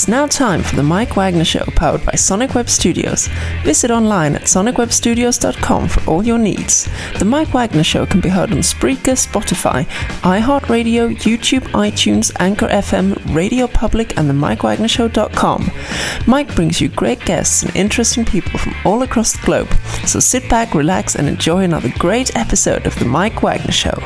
It's now time for the Mike Wagner Show, powered by Sonic Web Studios. Visit online at sonicwebstudios.com for all your needs. The Mike Wagner Show can be heard on Spreaker, Spotify, iHeartRadio, YouTube, iTunes, Anchor FM, Radio Public, and the MikeWagnerShow.com. Mike brings you great guests and interesting people from all across the globe. So sit back, relax, and enjoy another great episode of the Mike Wagner Show.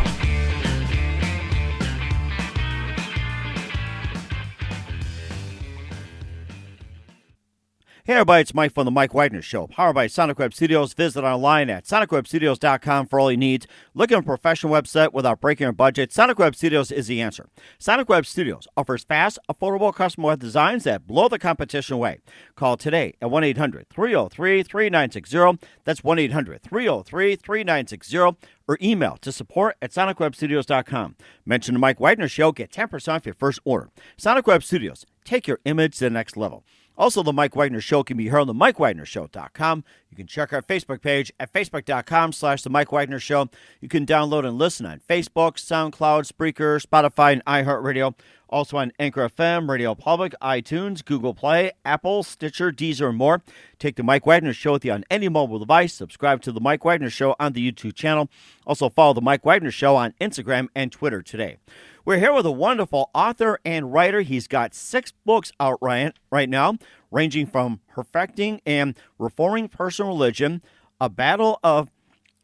Hey everybody, it's Mike from the Mike Wagner Show, powered by Sonic Web Studios. Visit online at sonicwebstudios.com for all you need. Looking for a professional website without breaking your budget? Sonic Web Studios is the answer. Sonic Web Studios offers fast, affordable custom web designs that blow the competition away. Call today at 1-800-303-3960. That's 1-800-303-3960. Or email to support@sonicwebstudios.com. Mention the Mike Wagner Show, get 10% off your first order. Sonic Web Studios, take your image to the next level. Also, the Mike Wagner Show can be heard on the MikeWagnerShow.com. You can check our Facebook page at facebook.com/The Mike Wagner Show. You can download and listen on Facebook, SoundCloud, Spreaker, Spotify, and iHeartRadio. Also on Anchor FM, Radio Public, iTunes, Google Play, Apple, Stitcher, Deezer, and more. Take the Mike Wagner Show with you on any mobile device. Subscribe to the Mike Wagner Show on the YouTube channel. Also follow the Mike Wagner Show on Instagram and Twitter today. We're here with a wonderful author and writer. He's got 6 books out right now, ranging from perfecting and reforming personal religion, a battle of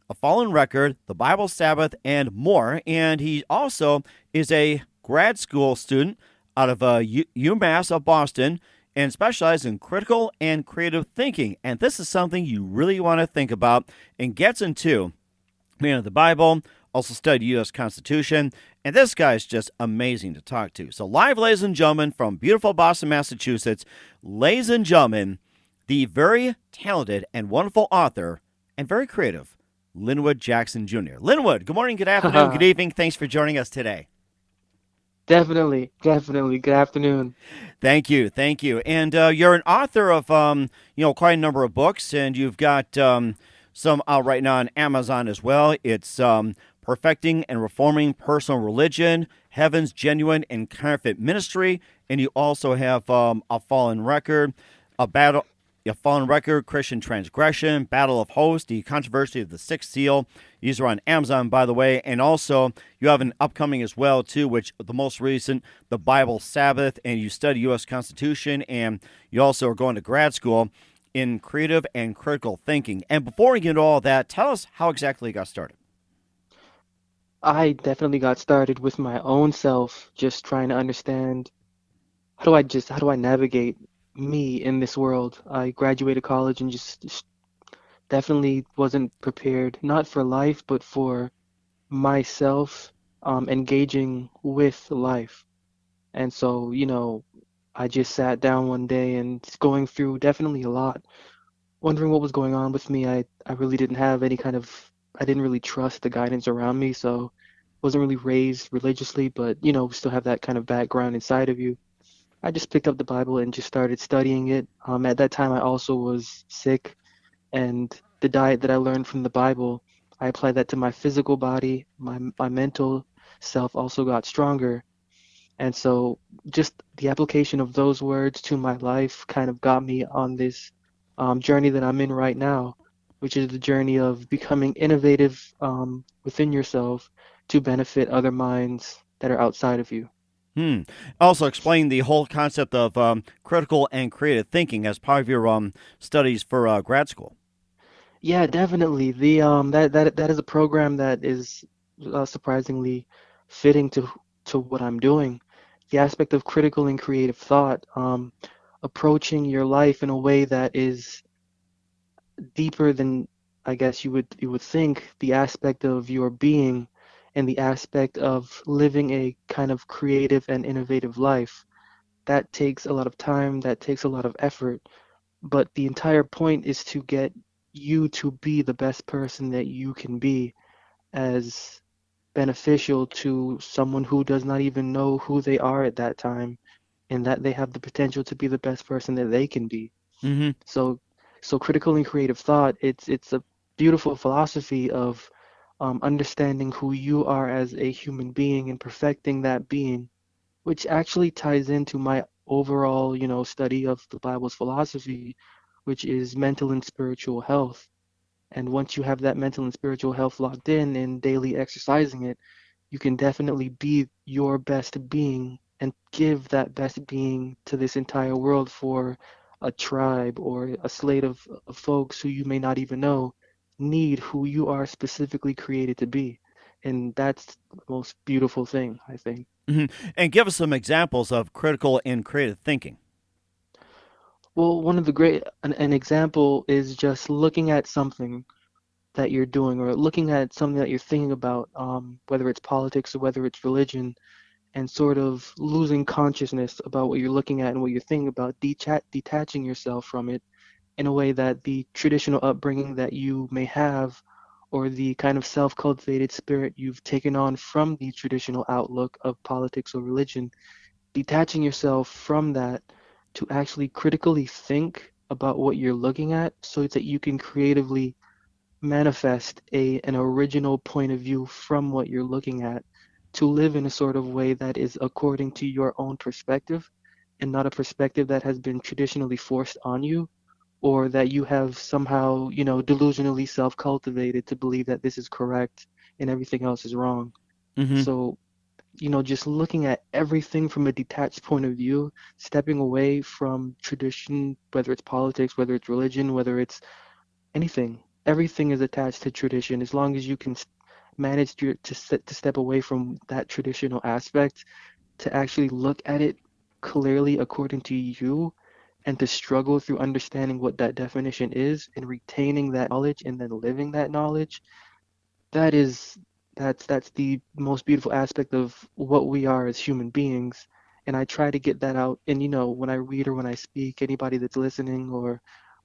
a fallen record, the Bible Sabbath, and more. And he also is a grad school student out of UMass of Boston and specializes in critical and creative thinking. And this is something you really want to think about and gets into. Man of the Bible, also studied U.S. Constitution, and this guy's just amazing to talk to. So live, ladies and gentlemen, from beautiful Boston, Massachusetts, ladies and gentlemen, the very talented and wonderful author and very creative, Linwood Jackson Jr. Linwood, good morning, good afternoon, good evening. Thanks for joining us today. Definitely. Good afternoon. Thank you. And you're an author of, quite a number of books, and you've got some out right now on Amazon as well. It's Perfecting and Reforming Personal Religion, Heaven's Genuine and Counterfeit Ministry, and you also have A Fallen Record, A Fallen Record, Christian Transgression, Battle of Hosts, The Controversy of the Sixth Seal. These are on Amazon, by the way, and also you have an upcoming as well, too, which the most recent, the Bible Sabbath, and you study U.S. Constitution, and you also are going to grad school in creative and critical thinking. And before we get into all that, tell us how exactly you got started. I definitely got started with my own self, just trying to understand how do I navigate me in this world. I graduated college and just definitely wasn't prepared, not for life, but for myself, engaging with life. And so, I just sat down one day and going through definitely a lot, wondering what was going on with me. I really didn't have I didn't really trust the guidance around me, so wasn't really raised religiously, but, still have that kind of background inside of you. I just picked up the Bible and just started studying it. At that time, I also was sick, and the diet that I learned from the Bible, I applied that to my physical body. My mental self also got stronger. And so just the application of those words to my life kind of got me on this journey that I'm in right now, which is the journey of becoming innovative within yourself to benefit other minds that are outside of you. Also explain the whole concept of critical and creative thinking as part of your studies for grad school. Yeah, definitely. That is a program that is surprisingly fitting to what I'm doing. The aspect of critical and creative thought, approaching your life in a way that is deeper than I guess you would think, the aspect of your being and the aspect of living a kind of creative and innovative life. That takes a lot of time, that takes a lot of effort, but the entire point is to get you to be the best person that you can be, as beneficial to someone who does not even know who they are at that time, and that they have the potential to be the best person that they can be. Mm-hmm. So critical and creative thought, it's a beautiful philosophy of understanding who you are as a human being and perfecting that being, which actually ties into my overall, study of the Bible's philosophy, which is mental and spiritual health. And once you have that mental and spiritual health locked in and daily exercising it, you can definitely be your best being and give that best being to this entire world for a tribe or a slate of folks who you may not even know need who you are specifically created to be. And that's the most beautiful thing, I think. And give us some examples of critical and creative thinking. Well, one of the an example is just looking at something that you're doing or looking at something that you're thinking about, whether it's politics or whether it's religion, and sort of losing consciousness about what you're looking at and what you're thinking about, detaching yourself from it in a way that the traditional upbringing that you may have or the kind of self-cultivated spirit you've taken on from the traditional outlook of politics or religion, detaching yourself from that to actually critically think about what you're looking at so that you can creatively manifest an original point of view from what you're looking at to live in a sort of way that is according to your own perspective and not a perspective that has been traditionally forced on you or that you have somehow, delusionally self-cultivated to believe that this is correct and everything else is wrong. Hmm. So, just looking at everything from a detached point of view, stepping away from tradition, whether it's politics, whether it's religion, whether it's anything. Everything is attached to tradition. As long as you can manage to step away from that traditional aspect, to actually look at it clearly according to you, and to struggle through understanding what that definition is and retaining that knowledge and then living that knowledge, that is that's the most beautiful aspect of what we are as human beings. And I try to get that out. And when I read or when I speak, anybody that's listening or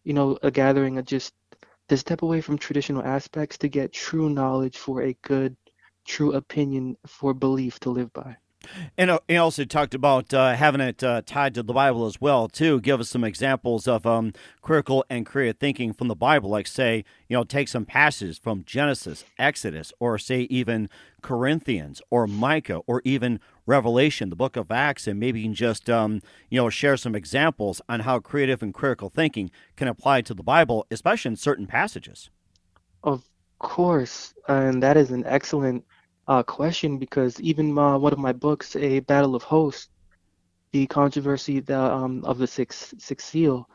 a gathering, just to step away from traditional aspects to get true knowledge for a good, true opinion for belief to live by. And he also talked about having it tied to the Bible as well, too. Give us some examples of critical and creative thinking from the Bible, like, say, take some passages from Genesis, Exodus, or say even Corinthians or Micah or even Revelation, the book of Acts, and maybe you can just, share some examples on how creative and critical thinking can apply to the Bible, especially in certain passages. Of course, and that is an excellent question because even one of my books, A Battle of Hosts, the controversy of the sixth seal,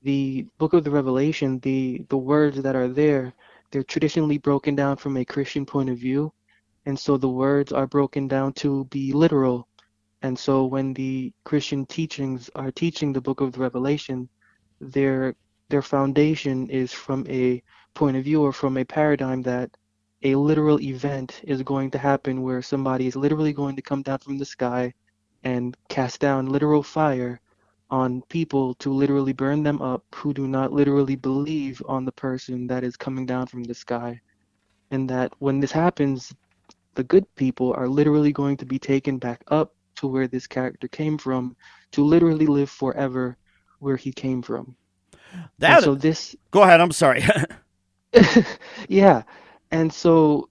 the book of the Revelation, the words that are there, they're traditionally broken down from a Christian point of view, and so the words are broken down to be literal. And so when the Christian teachings are teaching the book of the Revelation, their their foundation is from a point of view or from a paradigm that a literal event is going to happen where somebody is literally going to come down from the sky and cast down literal fire on people to literally burn them up who do not literally believe on the person that is coming down from the sky. And that when this happens, the good people are literally going to be taken back up to where this character came from to literally live forever where he came from. And That so this, Go ahead. I'm sorry. yeah. And so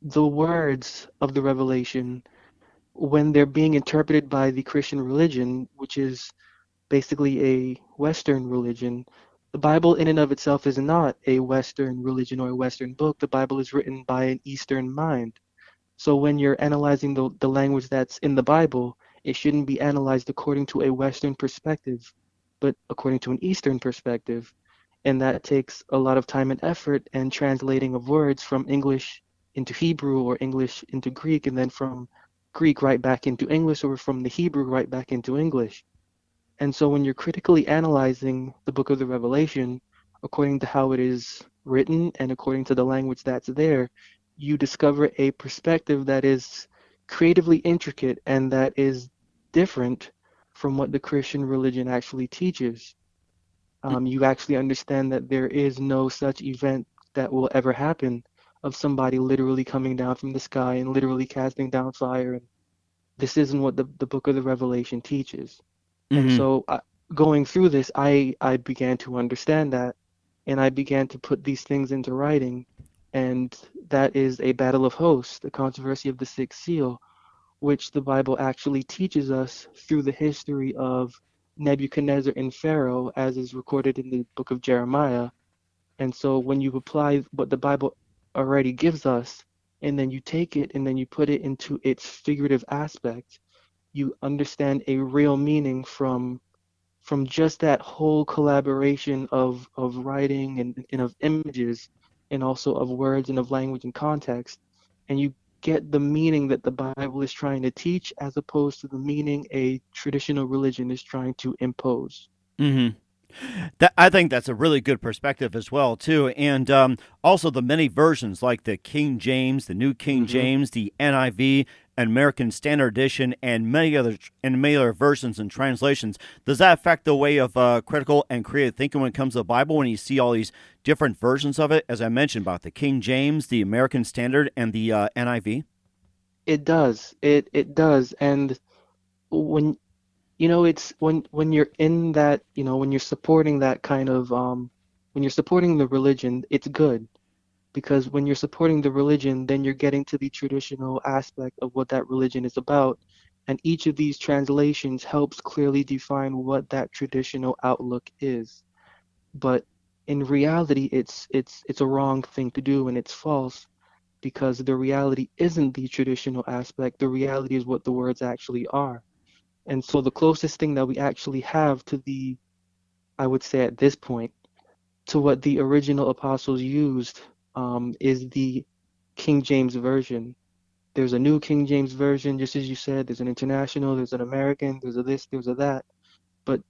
the words of the Revelation, when they're being interpreted by the Christian religion, which is basically a Western religion, the Bible in and of itself is not a Western religion or a Western book. The Bible is written by an Eastern mind. So when you're analyzing the language that's in the Bible, it shouldn't be analyzed according to a Western perspective, but according to an Eastern perspective. And that takes a lot of time and effort and translating of words from English into Hebrew or English into Greek, and then from Greek right back into English or from the Hebrew right back into English. And so when you're critically analyzing the book of the Revelation, according to how it is written and according to the language that's there, you discover a perspective that is creatively intricate and that is different from what the Christian religion actually teaches. You actually understand that there is no such event that will ever happen of somebody literally coming down from the sky and literally casting down fire. And this isn't what the book of the Revelation teaches. And Hmm. so going through this, I began to understand that, and I began to put these things into writing. And that is A Battle of Hosts, the controversy of the sixth seal, which the Bible actually teaches us through the history of Nebuchadnezzar and Pharaoh, as is recorded in the book of Jeremiah. And so when you apply what the Bible already gives us, and then you take it and then you put it into its figurative aspect, you understand a real meaning from just that whole collaboration of writing and of images and also of words and of language and context. And you get the meaning that the Bible is trying to teach as opposed to the meaning a traditional religion is trying to impose. Hmm. That I think that's a really good perspective as well too, and also the many versions like the King James, the New King Hmm. James, the NIV, American Standard Edition, and many other versions and translations. Does that affect the way of critical and creative thinking when it comes to the Bible? When you see all these different versions of it, as I mentioned about the King James, the American Standard, and the NIV. It does. It does. And when it's when you're in that, when you're supporting that kind of when you're supporting the religion, it's good. Because when you're supporting the religion, then you're getting to the traditional aspect of what that religion is about. And each of these translations helps clearly define what that traditional outlook is. But in reality, it's a wrong thing to do and it's false because the reality isn't the traditional aspect. The reality is what the words actually are. And so the closest thing that we actually have to I would say at this point, to what the original apostles used is the King James Version. There's a new King James Version, just as you said. There's an international, there's an American, there's a this, there's a that. But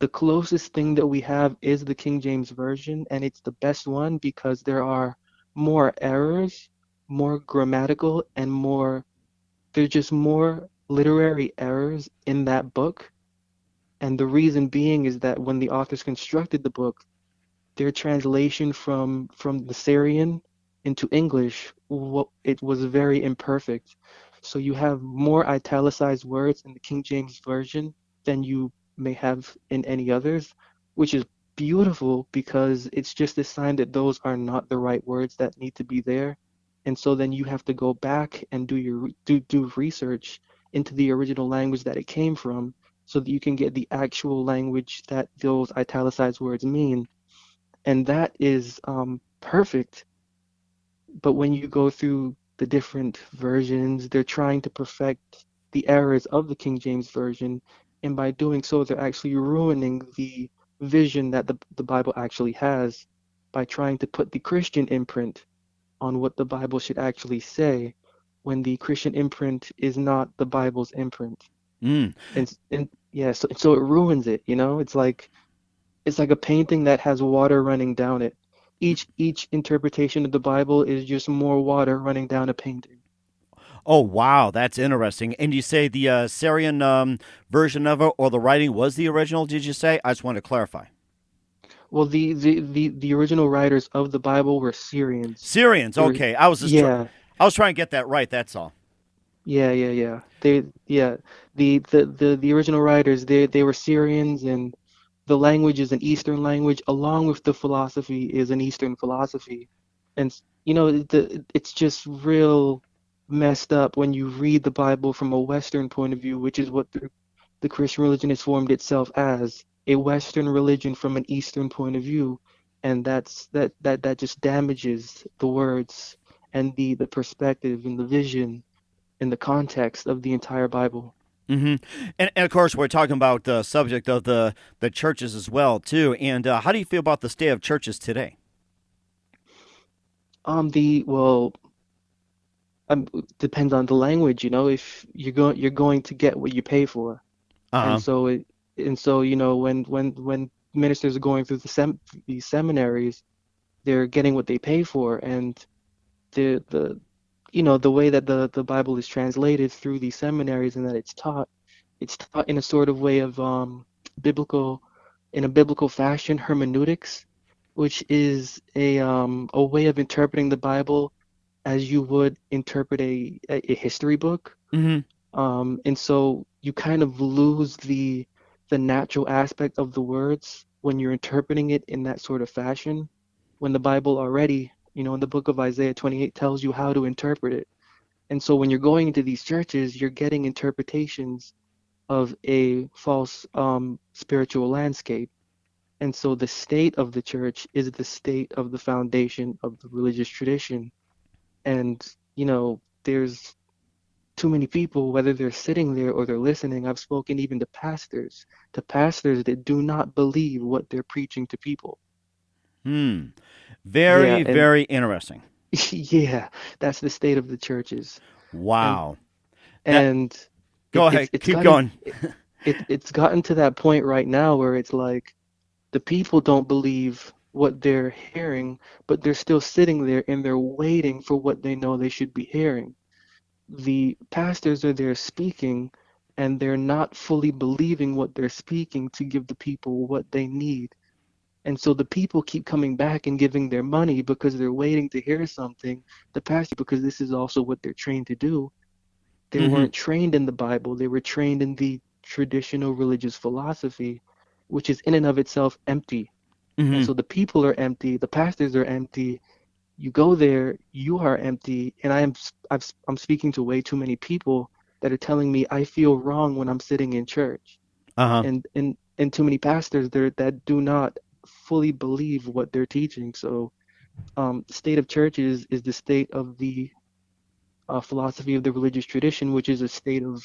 the closest thing that we have is the King James Version, and it's the best one because there are more errors, more grammatical, and there's just more literary errors in that book. And the reason being is that when the authors constructed the book, their translation from the Syrian into English, it was very imperfect. So you have more italicized words in the King James Version than you may have in any others, which is beautiful because it's just a sign that those are not the right words that need to be there. And so then you have to go back and do research into the original language that it came from so that you can get the actual language that those italicized words mean, and that is perfect. But when you go through the different versions, they're trying to perfect the errors of the King James Version, and by doing so, they're actually ruining the vision that the Bible actually has by trying to put the Christian imprint on what the Bible should actually say, when the Christian imprint is not the Bible's imprint. Mm. And yeah, so it ruins it, it's like a painting that has water running down it. Each interpretation of the Bible is just more water running down a painting. Oh wow, that's interesting. And you say the Syrian version of it or the writing was the original? Did you say? I just want to clarify. Well, the original writers of the Bible were Syrians. Syrians. They were, Okay, yeah, I was trying to get that right. That's all. yeah. The original writers, they were Syrians, and the language is an Eastern language, along with the philosophy is an Eastern philosophy. And it's just real messed up when you read the Bible from a Western point of view, which is what the Christian religion has formed itself as, a Western religion from an Eastern point of view. And that just damages the words and the perspective and the vision and the context of the entire Bible. Hmm. And of course, we're talking about the subject of the churches as well too. And how do you feel about the state of churches today? Well, depends on the language, if you're going to get what you pay for. Uh And huh. so when ministers are going through these seminaries, they're getting what they pay for. And the way that the Bible is translated through these seminaries and that it's taught in a sort of way of biblical in a biblical fashion, hermeneutics, which is a way of interpreting the Bible as you would interpret a history book. Hmm. And so you kind of lose the natural aspect of the words when you're interpreting it in that sort of fashion, when the Bible already, in the book of Isaiah 28 tells you how to interpret it. And so when you're going into these churches, you're getting interpretations of a false spiritual landscape. And so the state of the church is the state of the foundation of the religious tradition. And, there's too many people, whether they're sitting there or they're listening. I've spoken even to pastors that do not believe what they're preaching to people. Yeah, Very, and very interesting. yeah, that's the state of the churches. And Wow. That and Go ahead. it's Keep gotten going. it's gotten to that point right now where it's like the people don't believe what they're hearing, but they're still sitting there and they're waiting for what they know they should be hearing. The pastors are there speaking, and they're not fully believing what they're speaking to give the people what they need. And so the people keep coming back and giving their money because they're waiting to hear something. The pastor, because this is also what they're trained to do. They Mm-hmm. weren't trained in the Bible, they were trained in the traditional religious philosophy, which is in and of itself empty. And Mm-hmm. so the people are empty, the pastors are empty. You go there, you are empty, and I'm speaking to way too many people that are telling me I feel wrong when I'm sitting in church, Uh-huh. and too many pastors there that do not fully believe what they're teaching. So, the state of churches is the state of the philosophy of the religious tradition, which is a state of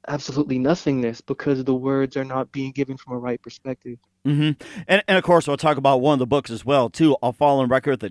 absolutely nothingness because the words are not being given from a right perspective. Mm-hmm. And of course, we'll talk about one of the books as well, too. I'll fall on record,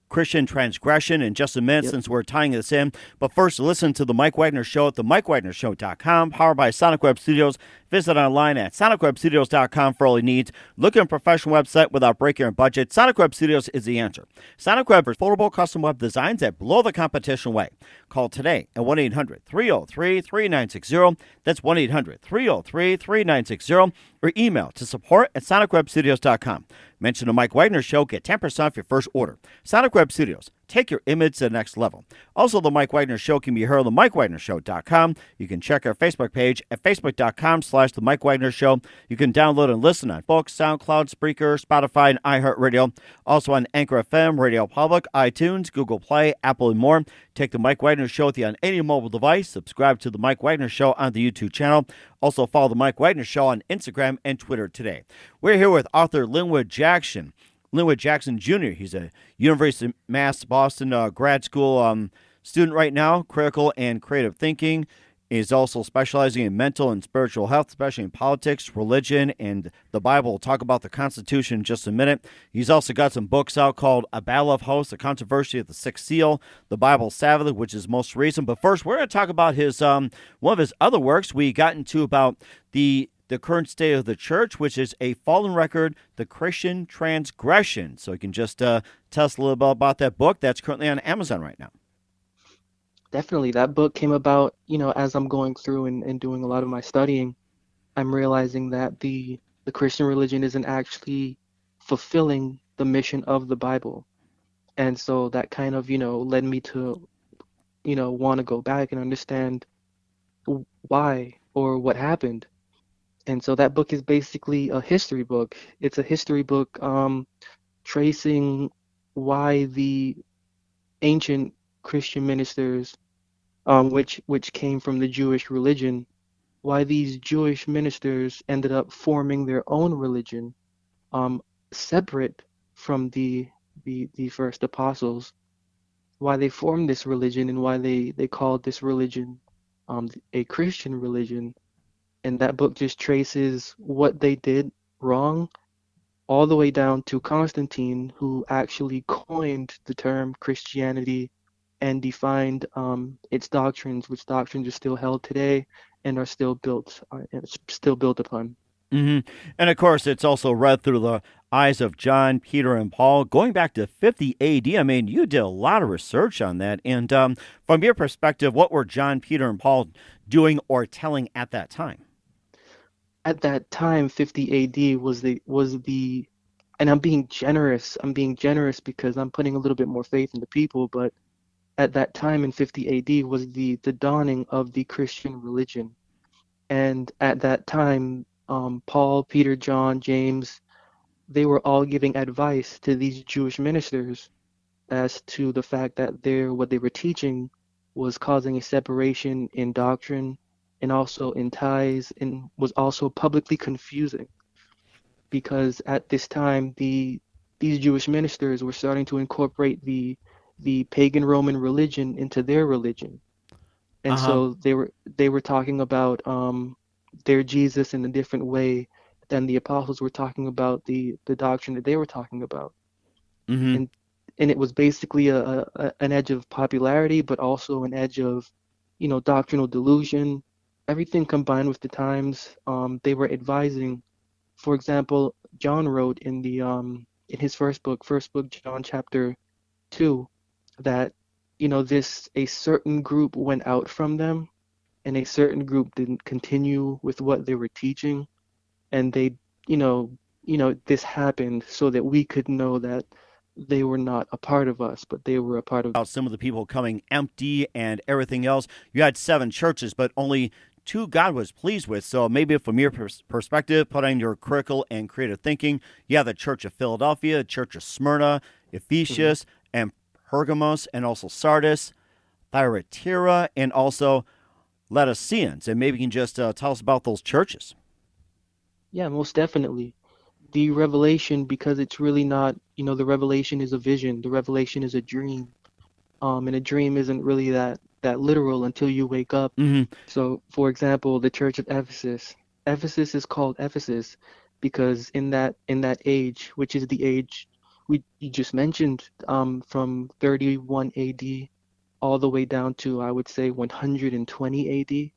Christian Transgression, in just a minute, Yep. since we're tying this in. But first, listen to The Mike Wagner Show at themikewagnershow.com, powered by Sonic Web Studios. Visit online at sonicwebstudios.com for all your needs. Look at a professional website without breaking your budget. Sonic Web Studios is the answer. Sonic Web is affordable custom web designs that blow the competition away. Call today at 1-800-303-3960. That's 1-800-303-3960. Or email to support@sonicwebstudios.com. Mention the Mike Wagner Show, get 10% off your first order. Sonic Web Studios, take your image to the next level. Also, the Mike Wagner Show can be heard on themikewagnershow.com. You can check our Facebook page at facebook.com/The Mike Wagner Show. You can download and listen on Folks, SoundCloud, Spreaker, Spotify, and iHeartRadio. Also on Anchor FM, Radio Public, iTunes, Google Play, Apple, and more. Take the Mike Wagner Show with you on any mobile device. Subscribe to the Mike Wagner Show on the YouTube channel. Also follow the Mike Wagner Show on Instagram and Twitter today. We're here with author Linwood Jackson Jr. He's a University of Mass Boston grad school student right now, critical and creative thinking. He's also specializing in mental and spiritual health, especially in politics, religion, and the Bible. We'll talk about the Constitution in just a minute. He's also got some books out called A Battle of Hosts, The Controversy of the Sixth Seal, the Bible Sabbath, which is most recent. But first, we're going to talk about his one of his other works. We got into about the current state of the church, which is a fallen record, the Christian transgression. So you can just tell us a little bit about that book that's currently on Amazon right now. Definitely, that book came about, as I'm going through and doing a lot of my studying. I'm realizing that the Christian religion isn't actually fulfilling the mission of the Bible. And so that kind of, led me to, want to go back and understand why or what happened. And so that book is basically a history book. It's a history book tracing why the ancient Christian ministers, which came from the Jewish religion, why these Jewish ministers ended up forming their own religion, separate from the first apostles, why they formed this religion and why they called this religion a Christian religion. And that book just traces what they did wrong all the way down to Constantine, who actually coined the term Christianity and defined its doctrines, which doctrines are still held today and are still built upon. Mm-hmm. And of course, it's also read through the eyes of John, Peter, and Paul, going back to 50 AD. I mean, you did a lot of research on that. And from your perspective, what were John, Peter, and Paul doing or telling at that time? At that time, 50 AD was the, and I'm being generous. I'm being generous because I'm putting a little bit more faith in the people, but at that time in 50 AD was the dawning of the Christian religion. And at that time, Paul, Peter, John, James, they were all giving advice to these Jewish ministers as to the fact that what they were teaching was causing a separation in doctrine and also in ties, and was also publicly confusing because at this time these Jewish ministers were starting to incorporate the pagan Roman religion into their religion. And Uh-huh. so they were talking about their Jesus in a different way than the apostles were talking about the doctrine that they were talking about. Mm-hmm. And and it was basically an edge of popularity, but also an edge of, doctrinal delusion, everything combined with the times. They were advising, for example, John wrote in his first book, John chapter 2, that this a certain group went out from them, and a certain group didn't continue with what they were teaching, and they, you know, this happened so that we could know that they were not a part of us, but they were a part of. About some of the people coming empty and everything else. You had 7 churches, but only 2 God was pleased with. So maybe from your perspective, put on your critical and creative thinking, you have the Church of Philadelphia, the Church of Smyrna, Mhm. Ephesus, and Pergamos, and also Sardis, Thyatira, and also Laodiceans. And maybe you can just tell us about those churches. Yeah, most definitely. The revelation, because it's really not, the revelation is a vision, the revelation is a dream. And a dream isn't really that literal until you wake up. Mm-hmm. So, for example, the Church of Ephesus. Ephesus is called Ephesus because in that age, which is the age you just mentioned, from 31 AD all the way down to, I would say, 120 AD.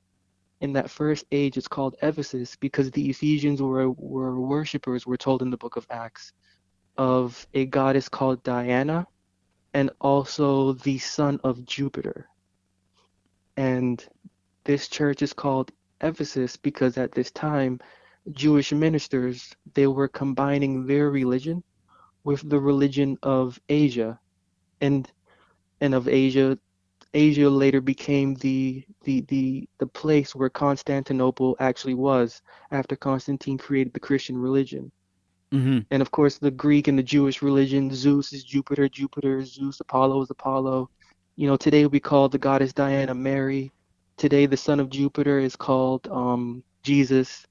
In that first age, it's called Ephesus because the Ephesians were worshippers, we're told in the book of Acts, of a goddess called Diana and also the son of Jupiter. And this church is called Ephesus because at this time, Jewish ministers, they were combining their religion with the religion of Asia. And of Asia, Asia later became the place where Constantinople actually was after Constantine created the Christian religion. Mm-hmm. And of course, the Greek and the Jewish religion, Zeus is Jupiter, Jupiter is Zeus, Apollo is Apollo. Today we call the goddess Diana Mary. Today the son of Jupiter is called Jesus.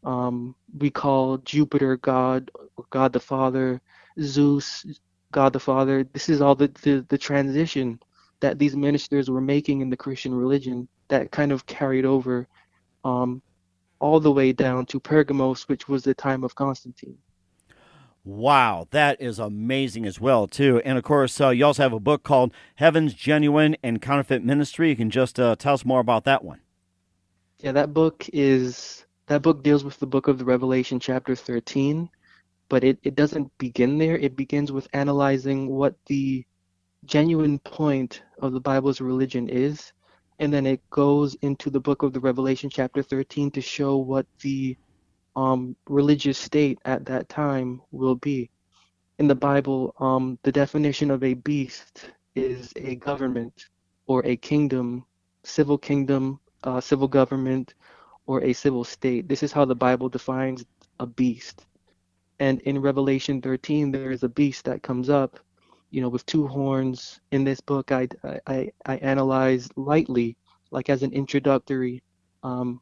We call Jupiter God, or God the Father, Zeus, God the Father. This is all the transition that these ministers were making in the Christian religion that kind of carried over um, all the way down to Pergamos, which was the time of Constantine. Wow, that is amazing as well, too. And of course, you also have a book called Heaven's Genuine and Counterfeit Ministry. You can just tell us more about that one. Yeah, that book deals with the book of the Revelation, chapter 13, but it doesn't begin there. It begins with analyzing what the genuine point of the Bible's religion is, and then it goes into the book of the Revelation, chapter 13, to show what the religious state at that time will be. In the Bible, the definition of a beast is a government or a kingdom, civil government, or a civil state. This is how the Bible defines a beast. And in Revelation 13, there is a beast that comes up, with 2 horns. In this book, I analyze lightly, like as an introductory, um,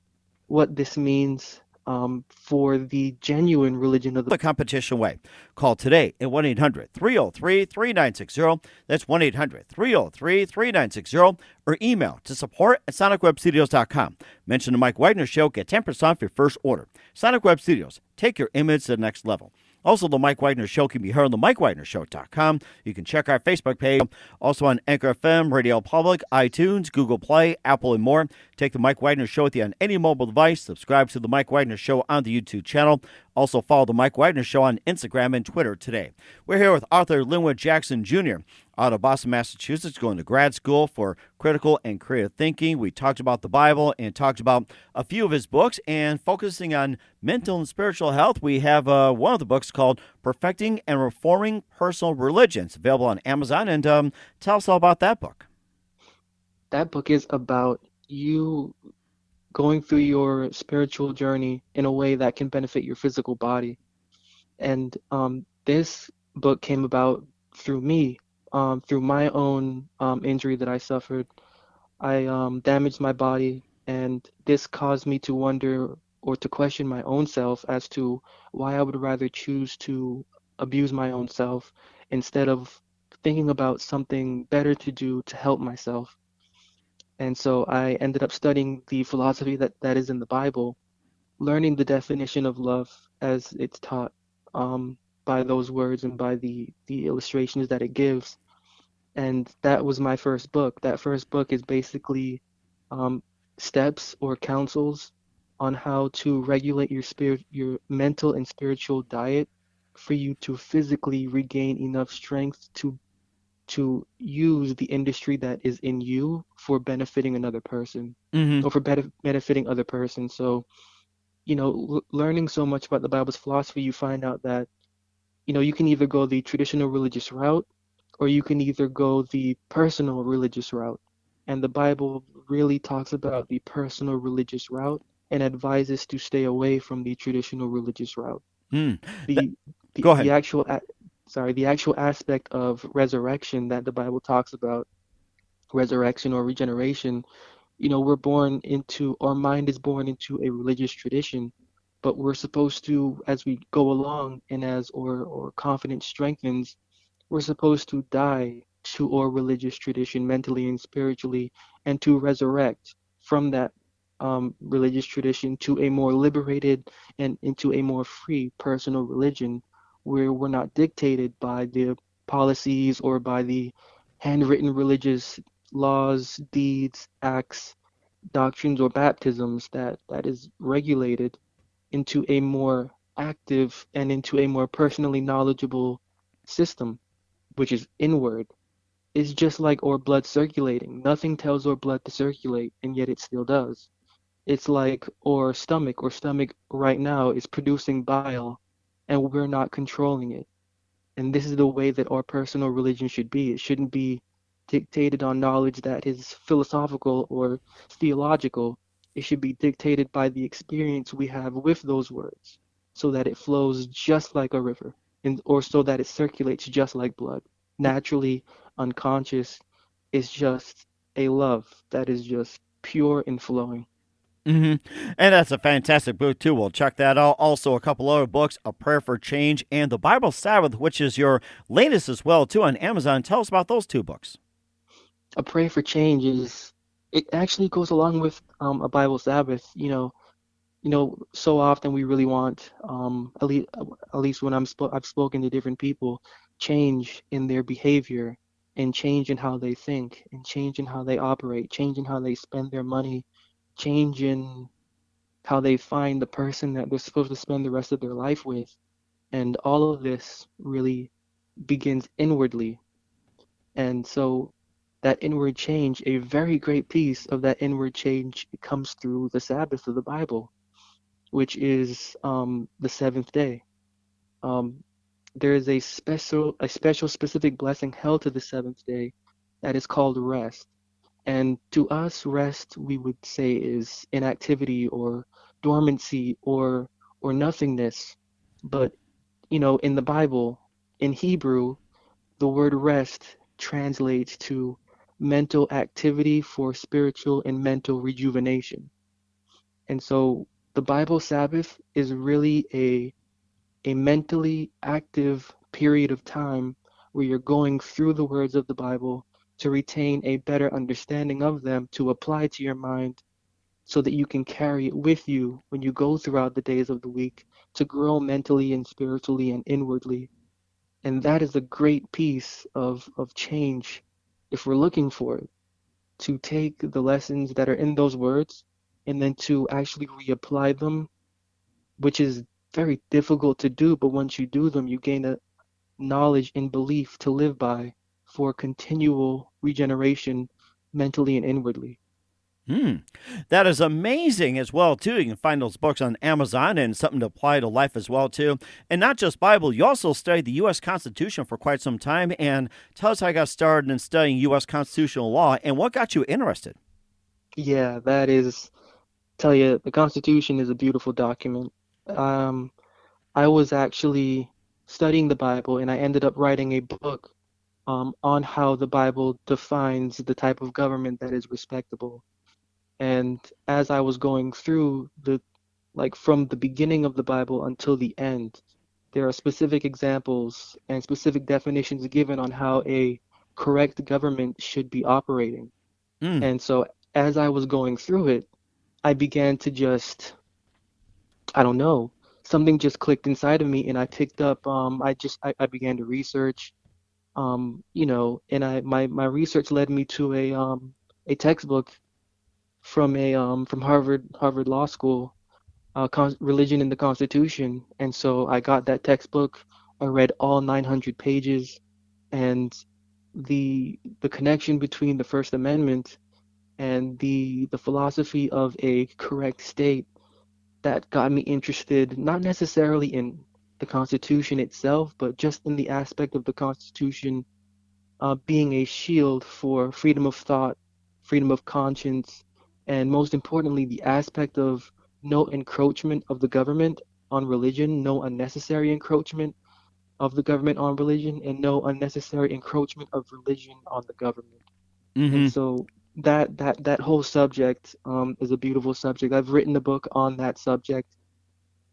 what this means for the genuine religion of the. The competition way. Call today at 1 800 303 3960. That's 1 800 303 3960. Or email to support at sonicwebstudios.com. Mention the Mike Wagner Show. Get 10% off your first order. Sonic Web Studios. Take your image to the next level. Also, the Mike Wagner Show can be heard on the MikeWagnerShow.com. You can check our Facebook page. Also on Anchor FM, Radio Public, iTunes, Google Play, Apple, and more. Take the Mike Wagner Show with you on any mobile device. Subscribe to the Mike Wagner Show on the YouTube channel. Also follow the Mike Wagner Show on Instagram and Twitter today. We're here with author Linwood Jackson Jr. out of Boston, Massachusetts, going to grad school for critical and creative thinking. We talked about the Bible and talked about a few of his books, and focusing on mental and spiritual health, we have one of the books called Perfecting and Reforming Personal Religions, available on Amazon. And tell us all about that book. That book is about you going through your spiritual journey in a way that can benefit your physical body. And this book came about through me. through my own injury that I suffered, I damaged my body, and this caused me to wonder or to question my own self as to why I would rather choose to abuse my own self instead of thinking about something better to do to help myself. And so I ended up studying the philosophy that is in the Bible, learning the definition of love as it's taught by those words and by the illustrations that it gives. And that was my first book. That first book is basically um, steps or counsels on how to regulate your mental and spiritual diet for you to physically regain enough strength to use the industry that is in you for benefiting another person Hmm. or for benefiting other persons. So, learning so much about the Bible's philosophy, you find out that you can either go the traditional religious route or you can either go the personal religious route. And the Bible really talks about the personal religious route and advises to stay away from the traditional religious route. Mm. That, The the, go the ahead. actual the actual aspect of resurrection that the Bible talks about, resurrection or regeneration, we're born into, our mind is born into a religious tradition, but we're supposed to, as we go along and as our confidence strengthens, we're supposed to die to our religious tradition mentally and spiritually and to resurrect from that religious tradition to a more liberated and into a more free personal religion where we're not dictated by the policies or by the handwritten religious laws, deeds, acts, doctrines, or baptisms that is regulated into a more active and into a more personally knowledgeable system, which is inward. It's just like our blood circulating. Nothing tells our blood to circulate, and yet it still does. It's like our stomach right now is producing bile, and we're not controlling it. And this is the way that our personal religion should be. It shouldn't be dictated on knowledge that is philosophical or theological. It should be dictated by the experience we have with those words so that it flows just like a river and or so that it circulates just like blood. Naturally, unconscious is just a love that is just pure and flowing. Hmm. And that's a fantastic book, too. We'll check that out. Also, a couple other books, A Prayer for Change and The Bible Sabbath, which is your latest as well, too, on Amazon. Tell us about those two books. A prayer for change is it actually goes along with a Bible Sabbath. So often we really want, at least when I've spoken to different people, change in their behavior and change in how they think and change in how they operate, change in how they spend their money, change in how they find the person that they're supposed to spend the rest of their life with. And all of this really begins inwardly. And so that inward change, a very great piece of that inward change comes through the Sabbath of the Bible, which is the seventh day. Um, there is a special specific blessing held to the seventh day that is called rest. And to us, rest we would say is inactivity or dormancy or nothingness. But in the Bible, in Hebrew, the word rest translates to mental activity for spiritual and mental rejuvenation. And so the Bible Sabbath is really a mentally active period of time where you're going through the words of the Bible to retain a better understanding of them to apply to your mind so that you can carry it with you when you go throughout the days of the week to grow mentally and spiritually and inwardly. And that is a great piece of change if we're looking for it, to take the lessons that are in those words and then to actually reapply them, which is very difficult to do, but once you do them, you gain a knowledge and belief to live by for continual regeneration mentally and inwardly. Hmm. That is amazing as well, too. You can find those books on Amazon and something to apply to life as well, too. And not just Bible, you also studied the U.S. Constitution for quite some time. And tell us how you got started in studying U.S. constitutional law and what got you interested. Yeah, that is, tell you, the Constitution is a beautiful document. I was actually studying the Bible and I ended up writing a book on how the Bible defines the type of government that is respectable. And as I was going through like from the beginning of the Bible until the end, there are specific examples and specific definitions given on how a correct government should be operating. Mm. And so as I was going through it, I began to just, I don't know, something just clicked inside of me and I picked up, I began to research, and my research led me to a textbook from Harvard Law School, Religion in the Constitution. And so I got that textbook. I read all 900 pages, and the connection between the First Amendment and the philosophy of a correct state, that got me interested, not necessarily in the Constitution itself, but just in the aspect of the Constitution being a shield for freedom of thought, freedom of conscience, and most importantly, the aspect of no encroachment of the government on religion, no unnecessary encroachment of the government on religion, and no unnecessary encroachment of religion on the government. And Hmm. so that whole subject is a beautiful subject. I've written a book on that subject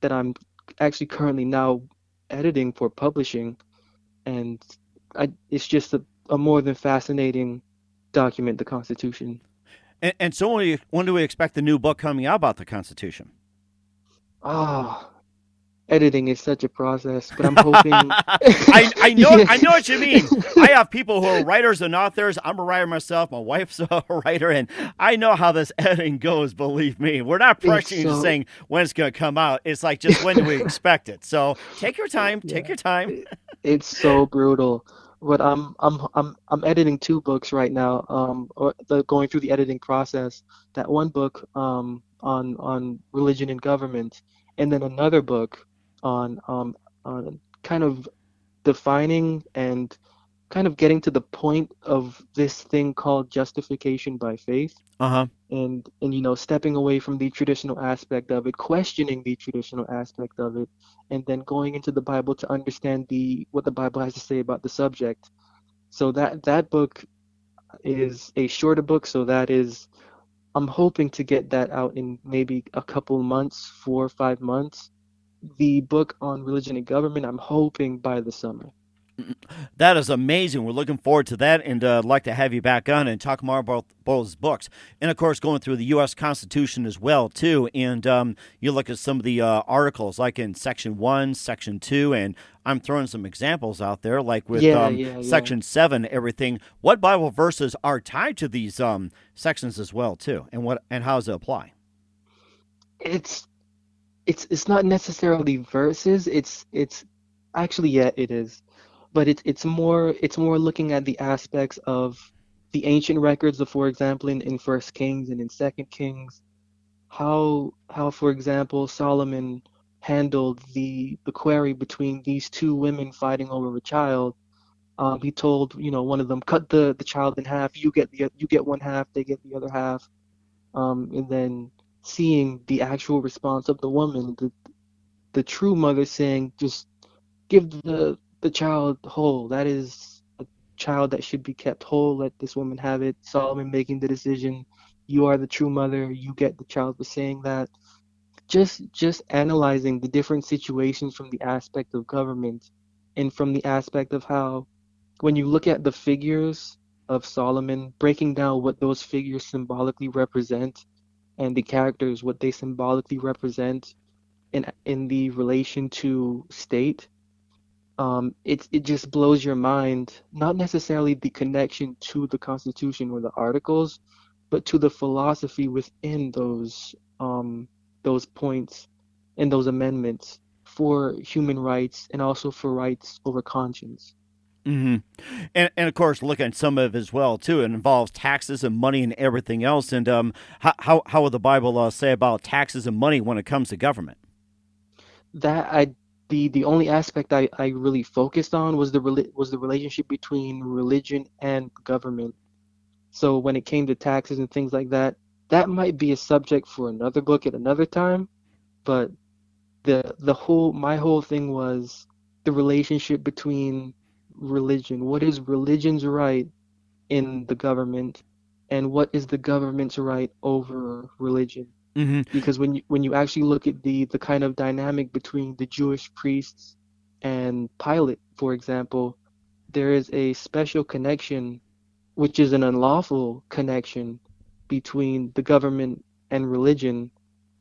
that I'm actually currently now editing for publishing, and it's just a more than fascinating document, the Constitution. And so when do we expect the new book coming out about the Constitution? Ah, editing is such a process, but I'm hoping. I Yeah. know what you mean. I have people who are writers and authors. I'm a writer myself. My wife's a writer, and I know how this editing goes. Believe me, we're not It's pressuring you to so, saying when it's going to come out. It's like just when do we expect it? So take your time. Take yeah. your time. It, it's so brutal. But I'm editing two books right now. Going through the editing process. That one book on religion and government, and then another book on kind of defining and kind of getting to the point of this thing called justification by faith, Uh huh. and stepping away from the traditional aspect of it, questioning the traditional aspect of it, and then going into the Bible to understand the what the Bible has to say about the subject. So that book is a shorter book, so that is, I'm hoping to get that out in maybe a couple months, 4 or 5 months. The book on religion and government, I'm hoping by the summer. That is amazing. We're looking forward to that, and I'd like to have you back on and talk more about those books. And of course, going through the U.S. Constitution as well too. And you look at some of the articles, like in Section 1, Section 2, and I'm throwing some examples out there, like with Yeah, yeah, yeah. Section 7, everything. What Bible verses are tied to these sections as well too, and how does it apply? It's it's not necessarily verses. It's actually, yeah, it is. But it's more looking at the aspects of the ancient records of, for example, in First Kings and in Second Kings, how for example Solomon handled the query between these two women fighting over a child. He told, one of them, cut the child in half. You get one half, they get the other half. And then seeing the actual response of the woman, the true mother saying, just give the child whole. That is a child that should be kept whole. Let this woman have it. Solomon making the decision. You are the true mother. You get the child for saying that. Just analyzing the different situations from the aspect of government and from the aspect of how, when you look at the figures of Solomon, breaking down what those figures symbolically represent and the characters, what they symbolically represent in the relation to state, it just blows your mind, not necessarily the connection to the Constitution or the articles, but to the philosophy within those points and those amendments for human rights and also for rights over conscience. Hmm. And of course, look at some of it as well too. It involves taxes and money and everything else. And how would the Bible say about taxes and money when it comes to government? That I the only aspect I really focused on was the relationship between religion and government. So when it came to taxes and things like that, that might be a subject for another book at another time, but the whole my whole thing was the relationship between religion? What is religion's right in the government, and what is the government's right over religion? Hmm. Because when you actually look at the kind of dynamic between the Jewish priests and Pilate, for example, there is a special connection, which is an unlawful connection between the government and religion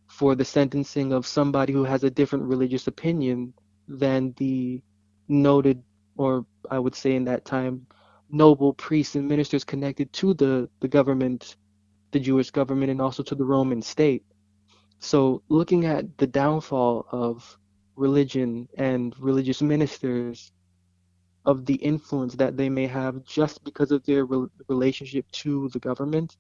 for the sentencing of somebody who has a different religious opinion than the noted, or I would say in that time, noble priests and ministers connected to the government, the Jewish government, and also to the Roman state. So looking at the downfall of religion and religious ministers, of the influence that they may have just because of their relationship to the government,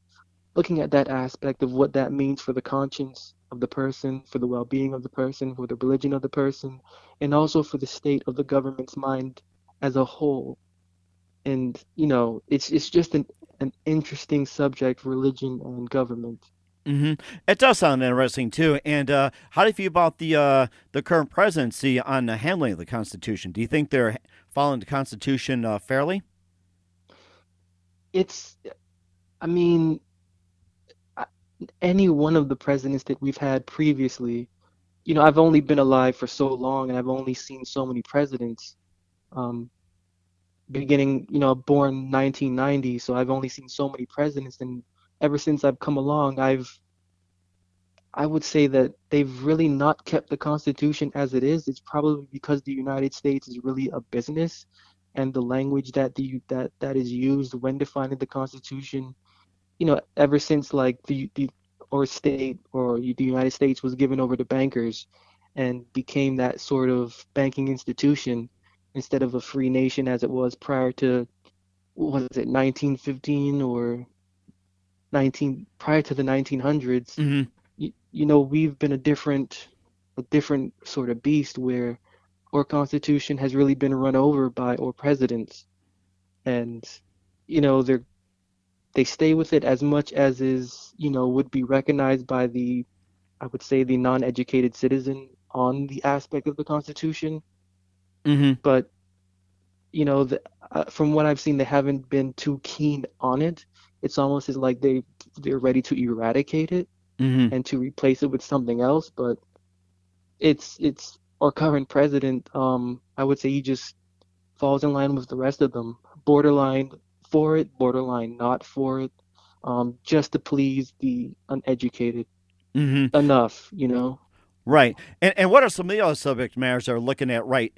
looking at that aspect of what that means for the conscience of the person, for the well-being of the person, for the religion of the person, and also for the state of the government's mind as a whole. And it's just an interesting subject, religion and government. Hmm. It does sound interesting too. And how do you feel about the current presidency on the handling of the Constitution? Do you think they're following the Constitution fairly? It's, I mean, I- any one of the presidents that we've had previously, I've only been alive for so long and I've only seen so many presidents. Um, beginning, born 1990, so I've only seen so many presidents, and ever since I've come along, I would say that they've really not kept the Constitution as it is. It's probably because the United States is really a business, and the language that is used when defining the Constitution, ever since like the or state or the United States was given over to bankers and became that sort of banking institution instead of a free nation as it was prior to, what was it, 1915 or 19 prior to the 1900s. Hmm. We've been a different sort of beast where our Constitution has really been run over by our presidents, and they stay with it as much as is, would be recognized by the, I would say, the non-educated citizen on the aspect of the Constitution. Hmm. But, from what I've seen, they haven't been too keen on it. It's almost as like they're ready to eradicate it Hmm. and to replace it with something else. But it's our current president. I would say he just falls in line with the rest of them. Borderline for it, borderline not for it, just to please the uneducated. Hmm. Enough. Right. And what are some of the other subject matters that are looking at right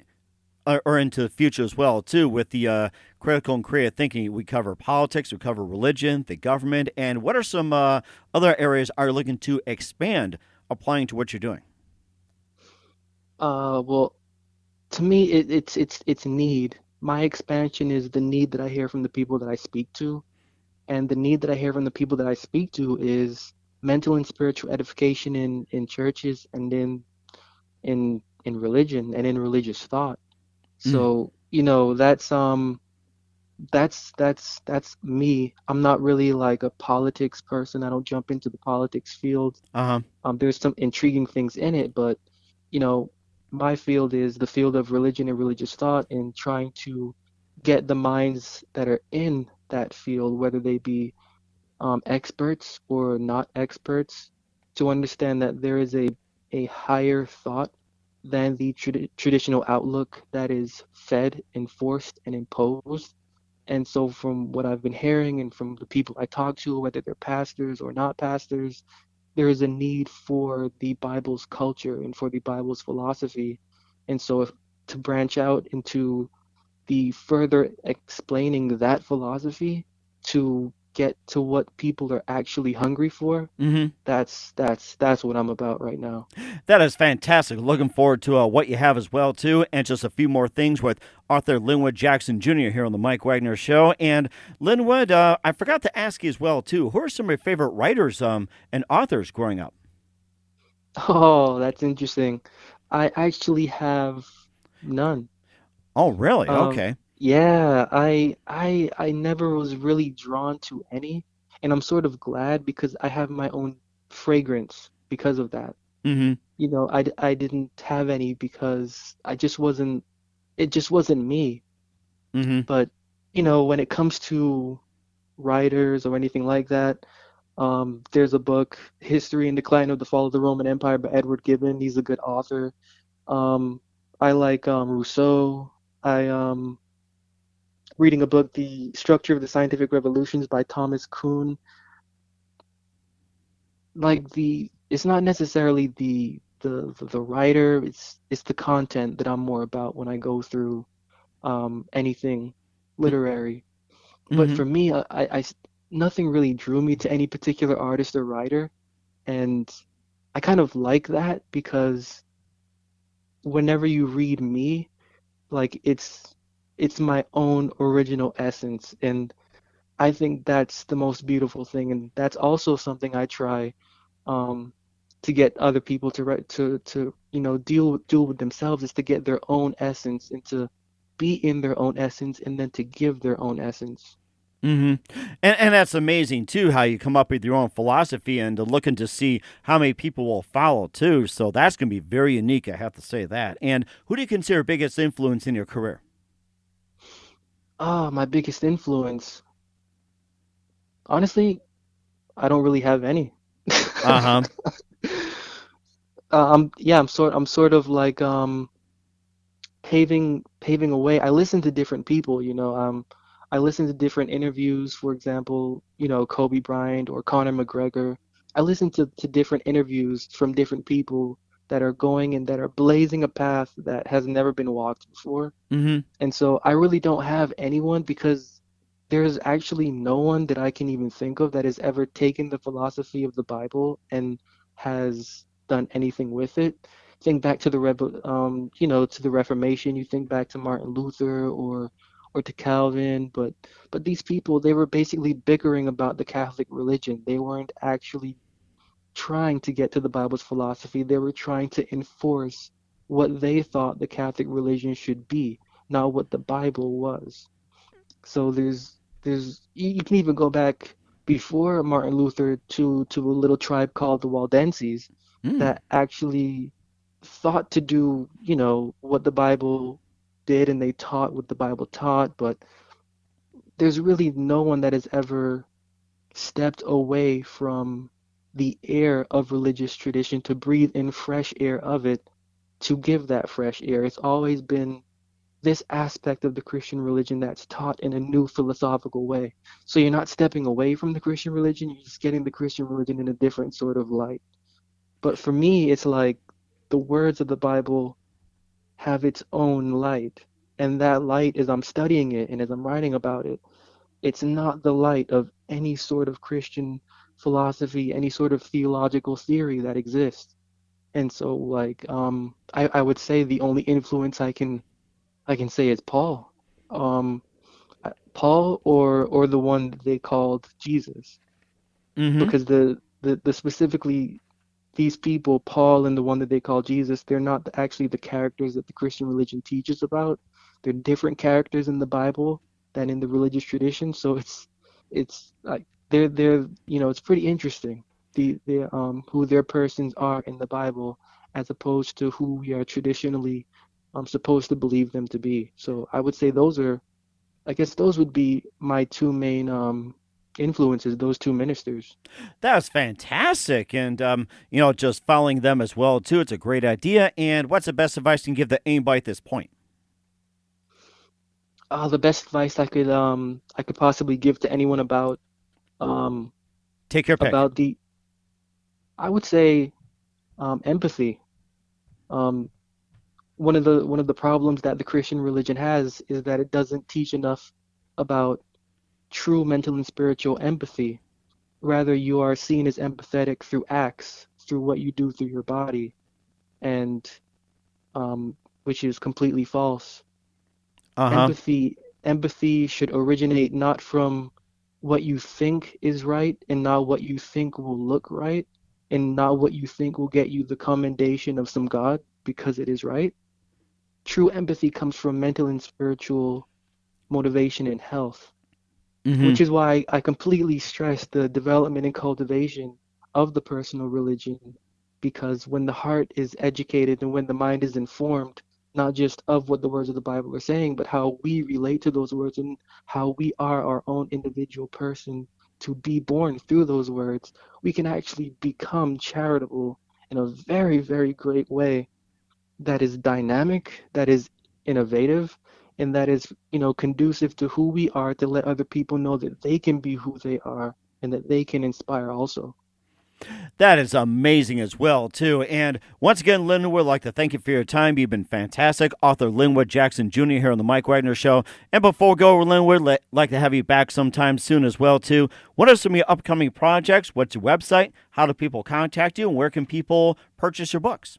or into the future as well too with the critical and creative thinking? We cover politics, we cover religion, the government, and what are some other areas are you looking to expand applying to what you're doing? Well, to me, it's need. My expansion is the need that I hear from the people that I speak to, and the need that I hear from the people that I speak to is mental and spiritual edification in churches and in religion and in religious thought. Mm. So, that's me. I'm not really like a politics person. I don't jump into the politics field. Uh-huh. There's some intriguing things in it, but you know, my field is the field of religion and religious thought and trying to get the minds that are in that field, whether they be experts or not experts, to understand that there is a higher thought than the traditional outlook that is fed, enforced, and imposed. And so, from what I've been hearing and from the people I talk to, whether they're pastors or not pastors, there is a need for the Bible's culture and for the Bible's philosophy. And so, if to branch out into the further explaining that philosophy to get to what people are actually hungry for, Hmm. that's what I'm about right now. That is fantastic. Looking forward to what you have as well too, and just a few more things with Arthur Linwood Jackson Jr. here on the Mike Wagner Show. And Linwood, I forgot to ask you as well too. Who are some of your favorite writers and authors growing up? Oh, that's interesting. I actually have none. Oh, really? Um, Okay. yeah, I never was really drawn to any, and I'm sort of glad because I have my own fragrance because of that. Mm-hmm. I didn't have any because it just wasn't me. Mm-hmm. But, when it comes to writers or anything like that, there's a book, History and Decline of the Fall of the Roman Empire by Edward Gibbon. He's a good author. Um, I like Rousseau. I reading a book, The Structure of the Scientific Revolutions by Thomas Kuhn. Like it's not necessarily the writer, it's the content that I'm more about when I go through anything literary. But Mm-hmm. for me, nothing really drew me to any particular artist or writer, and I kind of like that because whenever you read me, like it's my own original essence, and I think that's the most beautiful thing, and that's also something I try um, to get other people to write to deal with themselves, is to get their own essence and to be in their own essence and then to give their own essence. Mm-hmm. And that's amazing too, how you come up with your own philosophy and looking to see how many people will follow too. So that's going to be very unique, I have to say that. And who do you consider biggest influence in your career? My biggest influence, honestly, I don't really have any. Uh huh. I'm sort of like paving a way. I listen to different people, I listen to different interviews, for example, Kobe Bryant or Conor McGregor. I listen to different interviews from different people that are going and that are blazing a path that has never been walked before. Mm-hmm. And so I really don't have anyone because there's actually no one that I can even think of that has ever taken the philosophy of the Bible and has done anything with it. Think back to to the Reformation. You think back to Martin Luther or to Calvin, but these people, they were basically bickering about the Catholic religion. They weren't actually trying to get to the Bible's philosophy. They were trying to enforce what they thought the Catholic religion should be, not what the Bible was. So you can even go back before Martin Luther to a little tribe called the Waldenses Mm. that actually thought to do, what the Bible did, and they taught what the Bible taught, but there's really no one that has ever stepped away from the air of religious tradition to breathe in fresh air of it, to give that fresh air. It's always been this aspect of the Christian religion that's taught in a new philosophical way. So you're not stepping away from the Christian religion, you're just getting the Christian religion in a different sort of light. But for me, it's like the words of the Bible have its own light. And that light, as I'm studying it and as I'm writing about it, it's not the light of any sort of Christian philosophy, any sort of theological theory that exists. And so like I would say the only influence I can say is Paul. Paul or the one that they called Jesus. Mm-hmm. Because the specifically these people, Paul and the one that they call Jesus, they're not actually the characters that the Christian religion teaches about. They're different characters in the Bible than in the religious tradition. So it's like it's pretty interesting the who their persons are in the Bible as opposed to who we are traditionally supposed to believe them to be. So I guess those would be my two main influences, those two ministers. That's fantastic. And, just following them as well, too. It's a great idea. And what's the best advice you can give to anybody at this point? The best advice I could possibly give to anyone um Take your pick. about the I would say empathy. Um, one of the problems that the Christian religion has is that it doesn't teach enough about true mental and spiritual empathy. Rather, you are seen as empathetic through acts, through what you do through your body, and which is completely false. Uh huh. Empathy should originate not from what you think is right and not what you think will look right and not what you think will get you the commendation of some God because it is right. True empathy comes from mental and spiritual motivation and health, Mm-hmm. which is why I completely stress the development and cultivation of the personal religion, because when the heart is educated and when the mind is informed, not just of what the words of the Bible are saying, but how we relate to those words and how we are our own individual person to be born through those words. We can actually become charitable in a very, very great way that is dynamic, that is innovative, and that is, conducive to who we are, to let other people know that they can be who they are and that they can inspire also. That is amazing as well, too. And once again, Linwood, would like to thank you for your time. You've been fantastic. Author Linwood Jackson Jr. here on the Mike Wagner Show. And before we go, Linwood, would like to have you back sometime soon as well, too. What are some of your upcoming projects? What's your website? How do people contact you? And where can people purchase your books?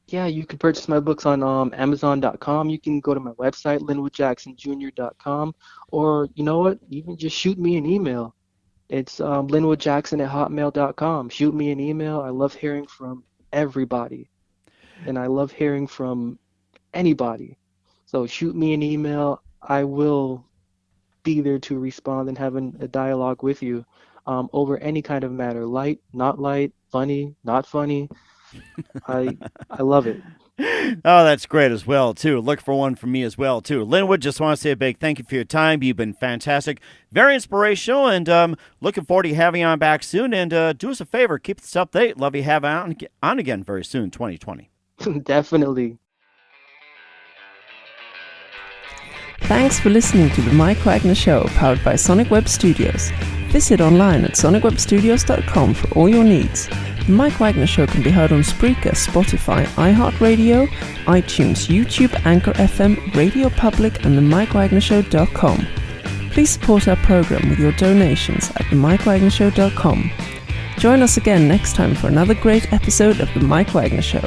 Yeah, you can purchase my books on Amazon.com. You can go to my website, linwoodjacksonjr.com. Or, you know what? Even just shoot me an email. It's linwoodjackson@hotmail.com. Shoot me an email. I love hearing from everybody, and I love hearing from anybody. So shoot me an email. I will be there to respond and have a dialogue with you over any kind of matter. Light, not light, funny, not funny. I love it. Oh, that's great as well, too. Look for one from me as well, too. Linwood, just want to say a big thank you for your time. You've been fantastic, very inspirational, and looking forward to having you on back soon. And do us a favor, keep us up to date. Love you having on again very soon, 2020. Definitely. Thanks for listening to the Mike Wagner Show, powered by Sonic Web Studios. Visit online at sonicwebstudios.com for all your needs. The Mike Wagner Show can be heard on Spreaker, Spotify, iHeartRadio, iTunes, YouTube, Anchor FM, Radio Public, and themikewagnershow.com. Please support our program with your donations at themikewagnershow.com. Join us again next time for another great episode of The Mike Wagner Show.